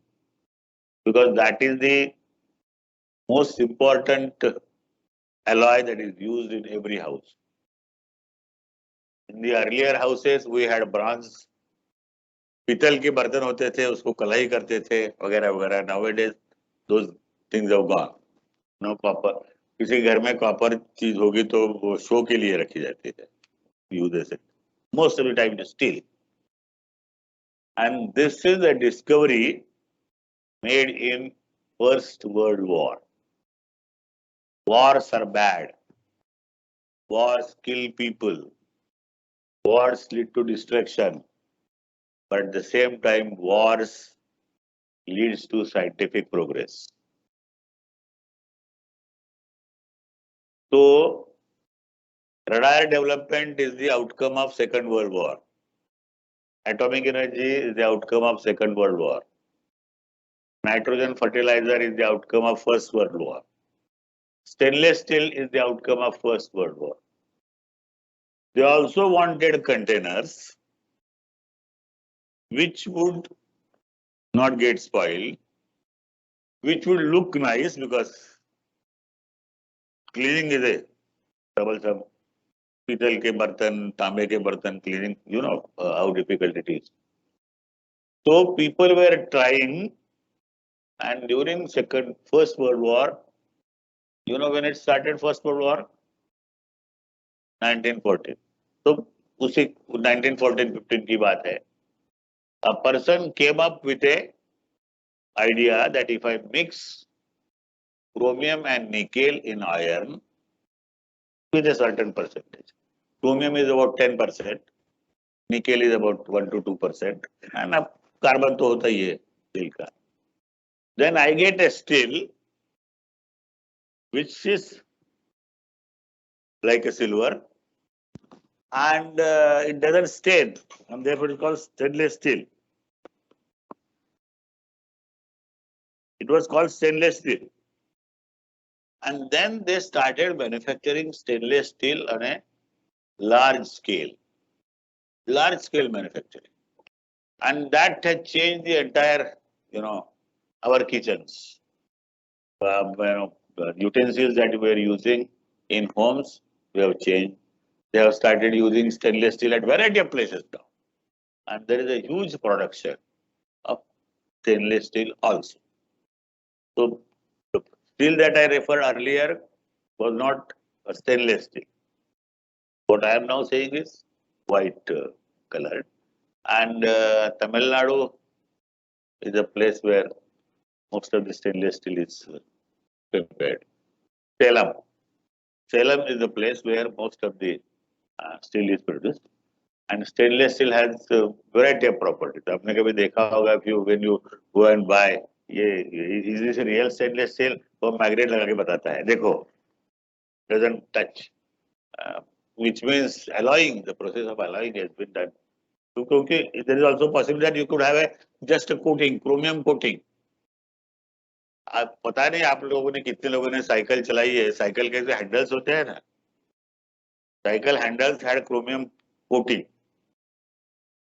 because that is the most important alloy that is used in every house. In the earlier houses, we had bronze, पीतल के बर्तन होते थे, उसको कलाई करते थे वगैरह वगैरह. Nowadays, those things have gone. No copper. किसी घर में कॉपर चीज होगी तो वो शो के लिए रखी जाती है. Uses it. Most of the time, it is steel. And this is a discovery made in First World War. Wars are bad. Wars kill people. Wars lead to destruction. But at the same time, wars leads to scientific progress. So, radar development is the outcome of Second World War. Atomic energy is the outcome of Second World War. Nitrogen fertilizer is the outcome of First World War. Stainless steel is the outcome of First World War. They also wanted containers which would not get spoiled, which would look nice because cleaning is a troublesome. Pital ke bartan, tambe ke bartan cleaning, you know how difficult it is. So people were trying, and during First World War, you know when it started, First World War, 1914. So उसी 1914-15 की बात है. A person came up with a idea that if I mix chromium and nickel in iron with a certain percentage, chromium is about 10%, nickel is about 1 to 2%, and अब carbon तो होता ही है steel का. Then I get a steel which is like a silver, and it doesn't stain, and therefore it's called stainless steel. It was called stainless steel. And then they started manufacturing stainless steel on a large scale manufacturing. And that has changed the entire, our kitchens. The utensils that we were using in homes, we have changed. They have started using stainless steel at variety of places now. And there is a huge production of stainless steel also. So the steel that I referred earlier was not a stainless steel. What I am now saying is white colored. And Tamil Nadu is a place where most of the stainless steel is prepared. Salem is the place where most of the steel is produced. And stainless steel has a variety of properties. आपने कभी देखा होगा when you go and buy, is this a real stainless steel? वो magnet लगा के बताता है. देखो, doesn't touch, which means alloying. The process of alloying has been done. क्योंकि there is also possibility that you could have just a coating, chromium coating. आप पता नहीं आप लोगों ने कितने लोगों ने साइकिल चलाई है. साइकिल के जो हैंडल्स होते हैं ना, cycle handles had chromium coating.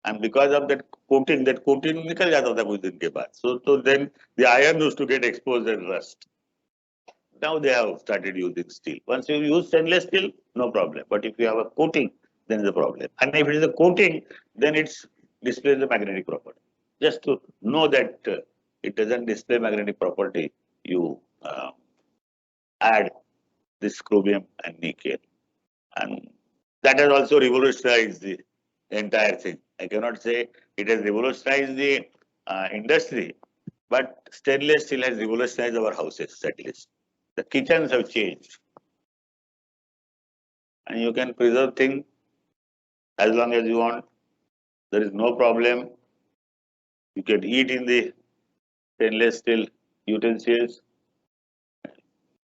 And because of that coating निकल जाता था कुछ दिन के बाद. So then the iron used to get exposed and rust. Now they have started using steel. Once you use stainless steel, no problem. But if you have a coating, then is a problem. And if it is a coating, then it displays the magnetic property. Just to know that it doesn't display magnetic property, you add this chromium and nickel. And that has also revolutionized the entire thing. I cannot say it has revolutionized the industry, but stainless steel has revolutionized our houses at least. The kitchens have changed. And you can preserve things as long as you want. There is no problem. You can eat in the stainless steel utensils. You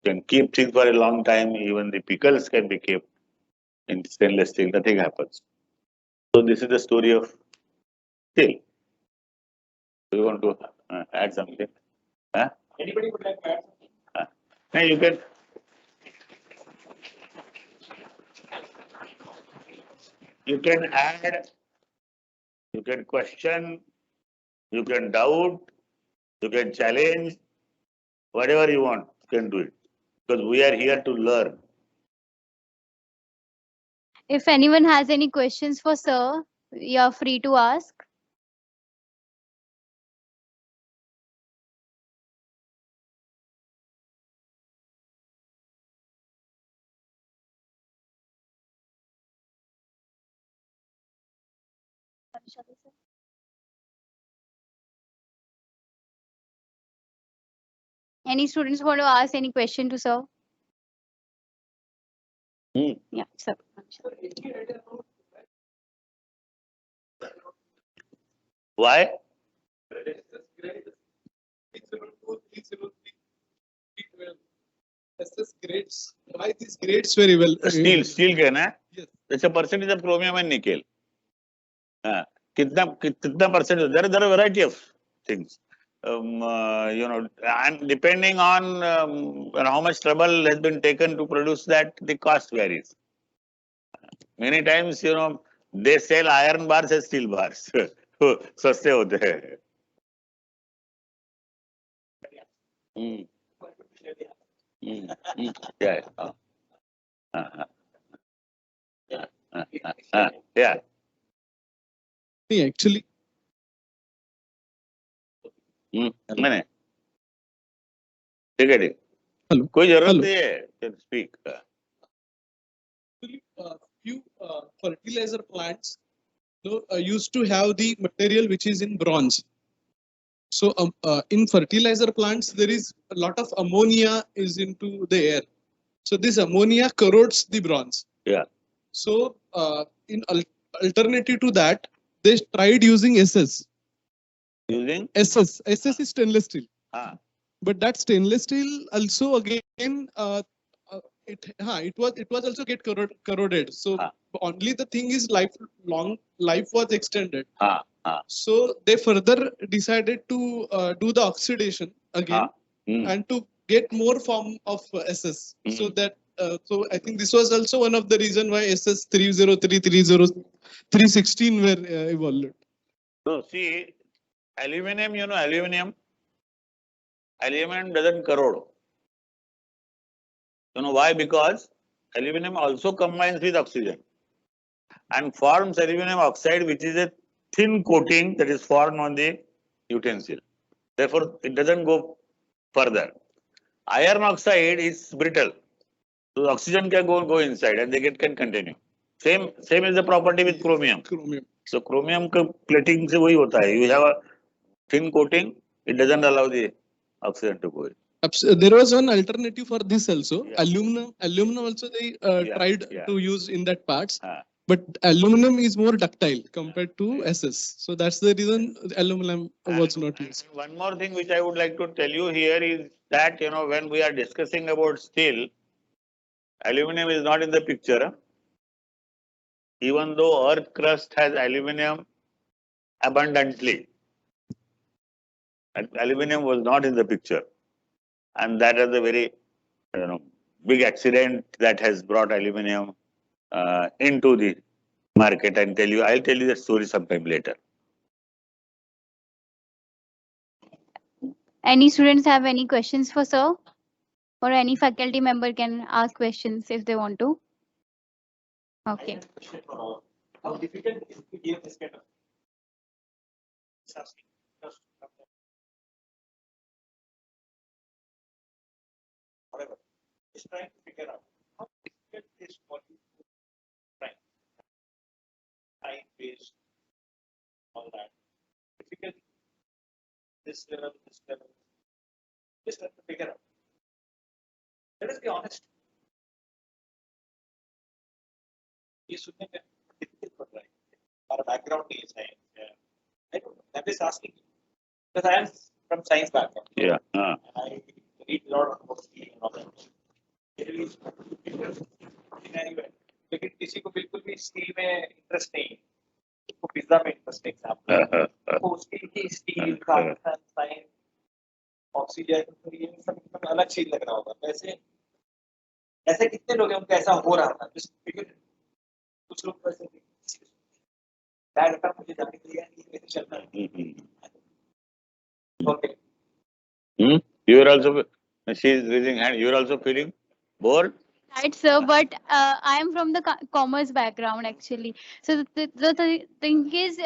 can keep things for a long time. Even the pickles can be kept in stainless steel. Nothing happens. So this is the story of steel. Do you want to add something? Huh? Anybody would like to add something? No, you can. You can add, you can question, you can doubt, you can challenge, whatever you want, you can do it. Because we are here to learn. If anyone has any questions for sir, you are free to ask. Any students want to ask any question to sir? Yeah, sir. Why? SS grades. Why these grades very well? Steel कहना है. Yes. It's a percentage of chromium and nickel. कितना percent? There are a variety of things. And depending on how much trouble has been taken to produce that, the cost varies. Many times, they sell iron bars as steel bars. सस्ते होते हैं. Hmm. Yeah. Yeah. Actually, मैंने ठीक है ठीक hello. कोई जरूरत Hello. नहीं है can speak. Actually, few fertilizer plants used to have the material which is in bronze. So in fertilizer plants, there is a lot of ammonia is into the air. So this ammonia corrodes the bronze. Yeah. So in alternative to that, they tried using SS. Using SS is stainless steel. ah But that stainless steel also again it was also get corroded. So only the thing is life was extended. So they further decided to do the oxidation again and to get more form of SS. So that so I think this was also one of the reason why SS 303, 316 were evolved. So see, aluminum, aluminum doesn't corrode. You know why? Because aluminum also combines with oxygen and forms aluminum oxide, which is a thin coating that is formed on the utensil. Therefore, it doesn't go further. Iron oxide is brittle. So oxygen can go inside and can continue. Same is the property with chromium. So chromium plating se wahi hota hai. You have a thin coating, it doesn't allow the oxygen to go in. There was one alternative for this also. Yeah. Aluminum also they tried to use in that parts. But Aluminum is more ductile compared to SS. So that's the reason aluminum was not used. One more thing which I would like to tell you here is that, when we are discussing about steel, aluminum is not in the picture. Even though earth crust has aluminum abundantly, aluminum was not in the picture. And that is a very, big accident that has brought aluminum into the market. And I'll tell you that story sometime later. Any students have any questions for sir? Or any faculty member can ask questions if they want to. Okay. How difficult is to give this kind of whatever. Just trying to figure out how difficult is what you trying. Time based, all that. Difficult this level. Just have to figure out. Let us be honest. ये सुनने में difficult पड़ रहा है. Our background is science. I don't know. I'm just asking you. Because I am from science background. Yeah. I read a lot about steel and all that. लेकिन किसी को बिल्कुल भी स्टील में इंटरेस्ट नहीं है, उसको पिज्जा में इंटरेस्ट है एग्जाम्पल, तो उसके लिए स्टील कार्बन साइन ऑक्सीजन तो ये सब एकदम अलग चीज लग रहा होगा. वैसे ऐसे कितने लोग हैं उनको ऐसा हो रहा था? कुछ लोग वैसे बैड का मुझे जाने के लिए चल रहा है. Okay. You are also, she is raising hand, you are also feeling bored? Right, sir, but I am from the commerce background actually. So the thing is,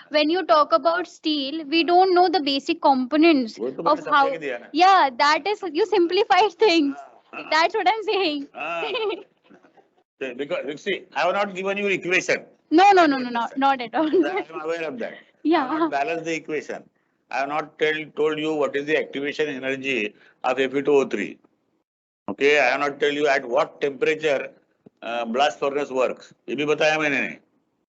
when you talk about steel, we don't know the basic components of how. Yeah, that is you simplified things. That's what I'm saying. Because see, I have not given you equation. No, not at all. I am aware of that. Yeah. I have not balanced the equation. I have not told you what is the activation energy of Fe2O3. Okay, I have not tell you at what temperature blast furnace works. ये भी बताया मैंने नहीं.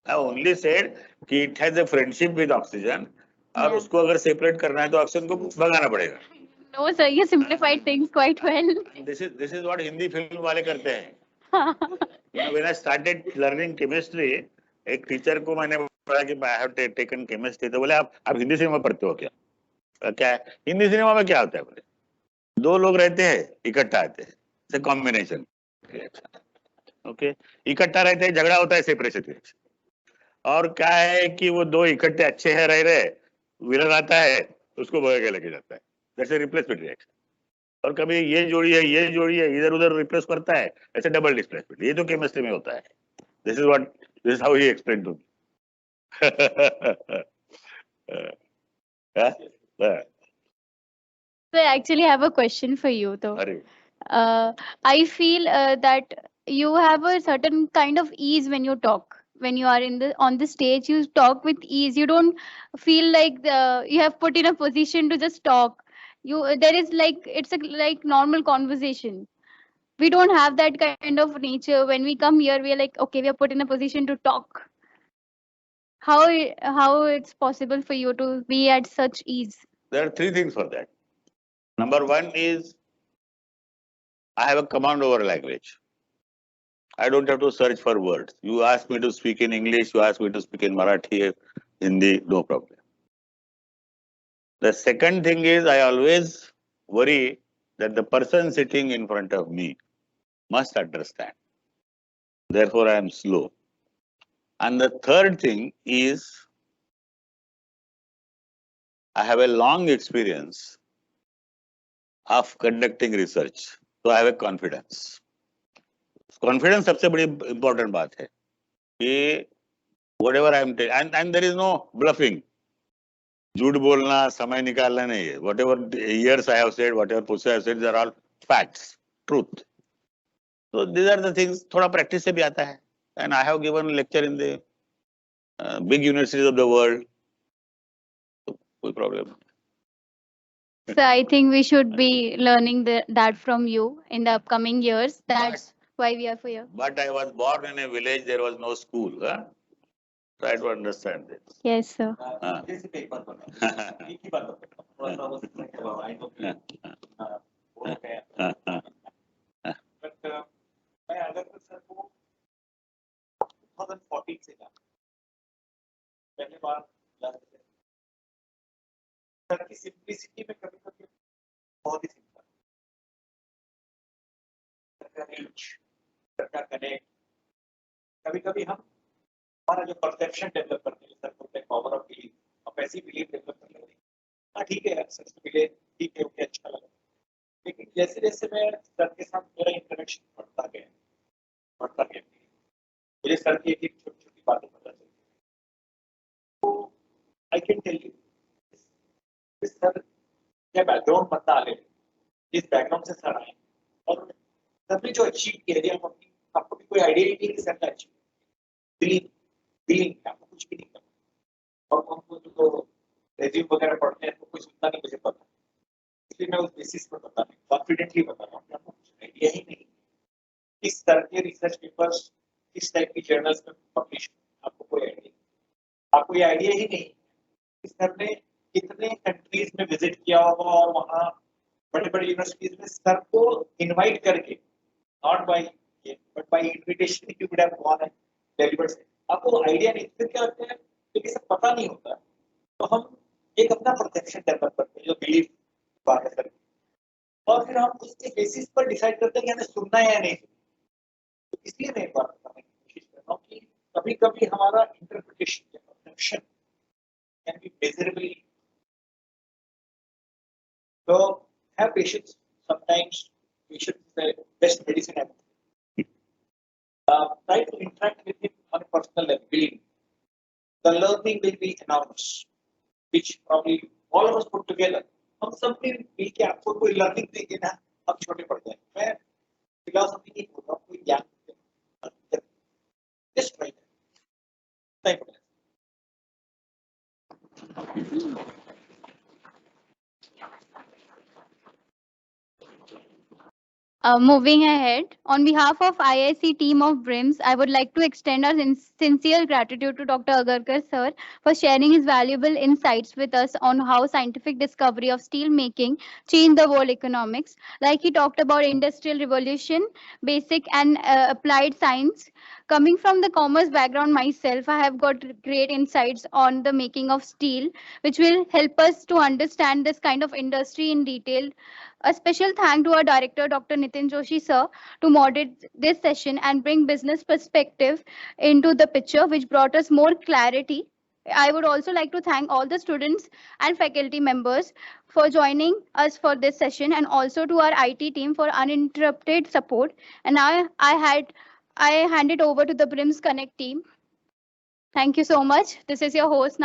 I only said कि it has a friendship with oxygen. और उसको अगर separate करना है तो oxygen को भगाना पड़ेगा. No, sir, you simplified things quite well. This is what Hindi film वाले करते हैं. When I started learning chemistry, एक टीचर को मैंने बोला कि I have taken chemistry. तो बोले आप हिंदी सिनेमा पढ़ते हो क्या? क्या है? हिंदी सिनेमा में क्या होता है बोले? दो लोग रहते हैं, इकट्ठा आते हैं, कॉम्बिनेशन रिएक्शन. ओके, इकट्ठा रहते हैं, झगड़ा होता है, सेपरेशन रिएक्शन. और क्या है कि वो दो इकट्ठे अच्छे हैं रह रहे, विलन आता है, उसको भगा के लेके जाता है. That's a replacement reaction. और कभी ये जोड़ी है इधर उधर रिप्लेस करता है, ऐसे डबल डिस्प्लेसमेंट, ये तो केमिस्ट्री में होता है. This is how he explain to me. So I actually have a question for you though. अरे I feel that you have a certain kind of ease when you talk. When you are on the stage, you talk with ease. You don't feel like you have put in a position to just talk. There is like it's a like normal conversation. We don't have that kind of nature. When we come here, we are like, okay, we are put in a position to talk. How it's possible for you to be at such ease? there are three things for that. Number one is I have a command over language. I don't have to search for words. You ask me to speak in English, you ask me to speak in Marathi, Hindi, no problem. The second thing is I always worry that the person sitting in front of me must understand. Therefore, I am slow. And the third thing is I have a long experience of conducting research. So I have a confidence. Confidence सबसे बड़ी important बात है कि whatever I am telling, and there is no bluffing. झूठ बोलना, समय निकालना नहीं है. Whatever years I have said, whatever push I have said, they are all facts, truth. So these are the things. थोड़ा practice से भी आता है. And I have given lecture in the big universities of the world. So कोई problem. So I think we should be learning that from you in the upcoming years. That's why we are here. But I was born in a village. There was no school. Huh? Try to understand this. Yes, sir. जैसे paper बना एक ही बात बताता हूँ, थोड़ा सा वो सीखने के बाद आई नो कि वो है बट मैं अगरकर सर को 2014 से जाना पहले बार सर की सिंप्लिसिटी में कभी कभी बहुत ही सिंपल सर का रीच, सर का कनेक्ट, कभी कभी हम हमारा जो परसेप्शन डेवलप करते हैं सर को पावर ऑफ बिलीफ, अब ऐसी बिलीफ डेवलप कर लेते हैं. हाँ ठीक है, सर से मिले, ठीक है, ओके, अच्छा लगा. लेकिन जैसे जैसे मैं सर के साथ मेरा इंटरेक्शन बढ़ता गया मुझे सर की एक छोटी छोटी बातें पता चली. तो I can tell you sir क्या बैकग्राउंड बता ले, जिस बैकग्राउंड से सर आए और सर ने जो अचीव किया, आपको भी कोई आइडिया नहीं कि सर ने अचीव बिलीव आपको कुछ भी नहीं करना. और हमको जो रेज्यूम वगैरह पढ़ते हैं तो कोई सुनता नहीं, मुझे पता. इसलिए मैं उस बेसिस पर बता रहा हूँ, कॉन्फिडेंटली बता रहा हूँ. आपको कुछ आइडिया ही नहीं किस तरह के रिसर्च पेपर्स किस टाइप की जर्नल्स में पब्लिश, आपको कोई आइडिया नहीं. आपको ये आइडिया ही नहीं कि सर ने कितने कंट्रीज में विजिट किया होगा और वहाँ बड़े बड़े यूनिवर्सिटीज में सर को इनवाइट करके, not by but by invitation you would have gone and delivered. आपको आइडिया नहीं, फिर क्या होता है क्योंकि सब पता नहीं होता, तो हम एक अपना परसेप्शन डेवलप करते हैं जो बिलीफ बात है सर, और फिर हम उसके बेसिस पर डिसाइड करते हैं कि हमें सुनना है या नहीं. तो इसलिए मैं एक बात बताने की कोशिश कर रहा हूँ कि कभी कभी हमारा इंटरप्रिटेशन या perception can be measurably. So have patience. Sometimes patience is the best medicine ever. Try to interact with him on a personal level. Believe me, the learning will be enormous, which probably all of us put together. हम सब ने मिल के आपको कोई learning देंगे ना, आप छोटे पड़ जाए. मैं फिलोसफी नहीं बोल रहा हूँ, कोई ज्ञान just try. Thank you. Moving ahead, on behalf of IIC team of BRIMS, I would like to extend our sincere gratitude to Dr. Agarkar sir for sharing his valuable insights with us on how scientific discovery of steel making changed the world economics. Like he talked about industrial revolution, basic and applied science. Coming from the commerce background myself, I have got great insights on the making of steel, which will help us to understand this kind of industry in detail. A special thank to our director, Dr. Nitin Joshi, sir, to moderate this session and bring business perspective into the picture, which brought us more clarity I would also like to thank all the students and faculty members for joining us for this session, and also to our IT team for uninterrupted support. And now I hand it over to the BRIMS Connect team. Thank you so much. This is your host,